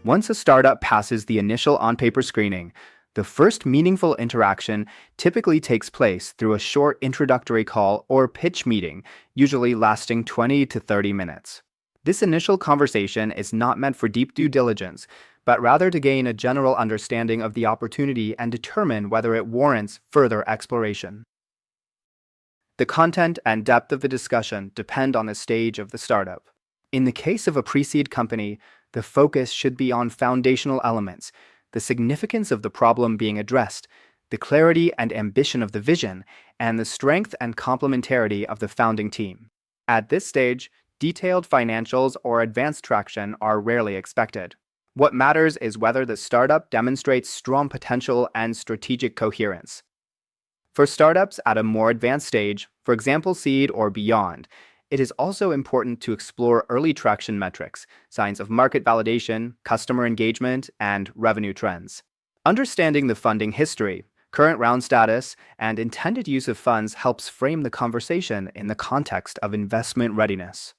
Once a startup passes the initial on-paper screening, the first meaningful interaction typically takes place through a short introductory call or pitch meeting, usually lasting 20 to 30 minutes. This initial conversation is not meant for deep due diligence, but rather to gain a general understanding of the opportunity and determine whether it warrants further exploration. The content and depth of the discussion depend on the stage of the startup. In the case of a pre-seed company, the focus should be on foundational elements, the significance of the problem being addressed, the clarity and ambition of the vision, and the strength and complementarity of the founding team. At this stage, detailed financials or advanced traction are rarely expected. What matters is whether the startup demonstrates strong potential and strategic coherence. For startups at a more advanced stage, for example seed or beyond, it is also important to explore early traction metrics, signs of market validation, customer engagement, and revenue trends. Understanding the funding history, current round status, and intended use of funds helps frame the conversation in the context of investment readiness.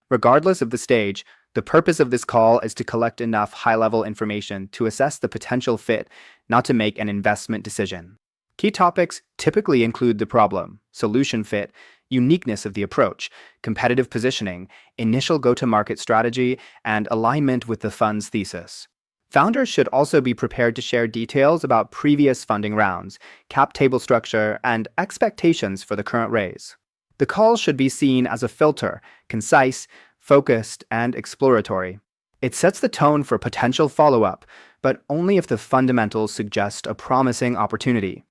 Regardless of the stage, the purpose of this call is to collect enough high-level information to assess the potential fit, not to make an investment decision. Key topics typically include the problem, solution fit, uniqueness of the approach, competitive positioning, initial go-to-market strategy, and alignment with the fund's thesis. Founders should also be prepared to share details about previous funding rounds, cap table structure, and expectations for the current raise. The call should be seen as a filter, concise, focused, and exploratory. It sets the tone for potential follow-up, but only if the fundamentals suggest a promising opportunity.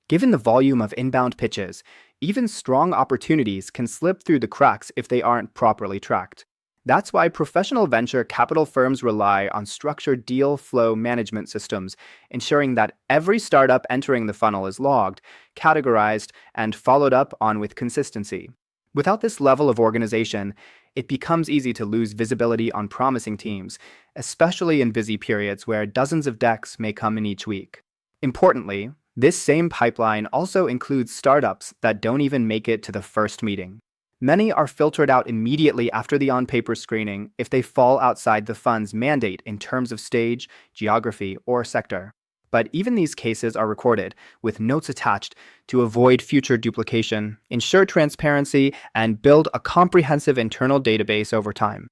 Given the volume of inbound pitches, even strong opportunities can slip through the cracks if they aren't properly tracked. That's why professional venture capital firms rely on structured deal flow management systems, ensuring that every startup entering the funnel is logged, categorized, and followed up on with consistency. Without this level of organization, it becomes easy to lose visibility on promising teams, especially in busy periods where dozens of decks may come in each week. Importantly, this same pipeline also includes startups that don't even make it to the first meeting. Many are filtered out immediately after the on-paper screening if they fall outside the fund's mandate in terms of stage, geography, or sector. But even these cases are recorded, with notes attached, to avoid future duplication, ensure transparency, and build a comprehensive internal database over time.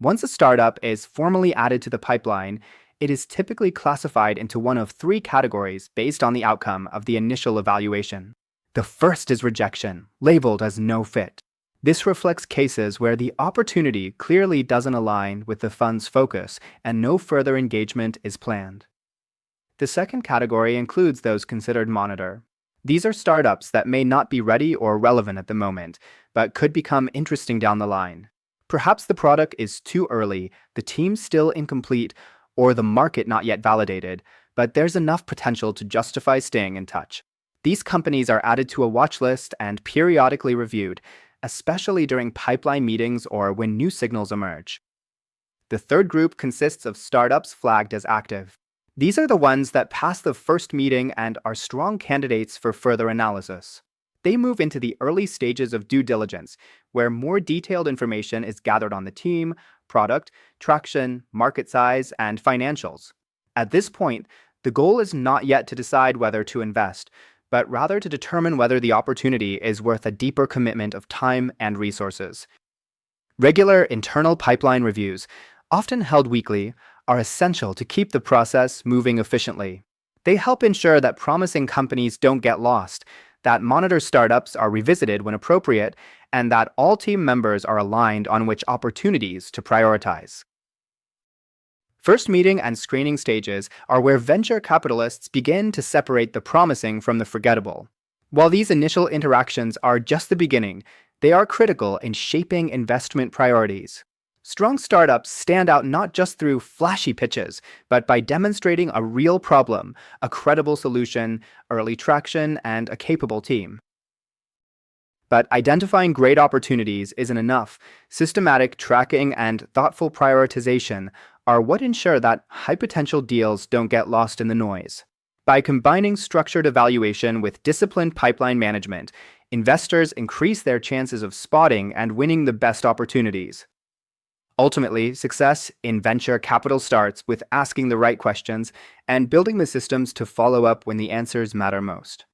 Once a startup is formally added to the pipeline, it is typically classified into one of three categories based on the outcome of the initial evaluation. The first is rejection, labeled as no fit. This reflects cases where the opportunity clearly doesn't align with the fund's focus and no further engagement is planned. The second category includes those considered monitor. These are startups that may not be ready or relevant at the moment, but could become interesting down the line. Perhaps the product is too early, the team still incomplete, or the market not yet validated, but there's enough potential to justify staying in touch. These companies are added to a watch list and periodically reviewed, especially during pipeline meetings or when new signals emerge. The third group consists of startups flagged as active. These are the ones that pass the first meeting and are strong candidates for further analysis. They move into the early stages of due diligence, where more detailed information is gathered on the team, product, traction, market size, and financials. At this point, the goal is not yet to decide whether to invest, but rather to determine whether the opportunity is worth a deeper commitment of time and resources. Regular internal pipeline reviews, often held weekly, are essential to keep the process moving efficiently. They help ensure that promising companies don't get lost, that monitor startups are revisited when appropriate, and that all team members are aligned on which opportunities to prioritize. First meeting and screening stages are where venture capitalists begin to separate the promising from the forgettable. While these initial interactions are just the beginning, they are critical in shaping investment priorities. Strong startups stand out not just through flashy pitches, but by demonstrating a real problem, a credible solution, early traction, and a capable team. But identifying great opportunities isn't enough. Systematic tracking and thoughtful prioritization are what ensure that high-potential deals don't get lost in the noise. By combining structured evaluation with disciplined pipeline management, investors increase their chances of spotting and winning the best opportunities. Ultimately, success in venture capital starts with asking the right questions and building the systems to follow up when the answers matter most.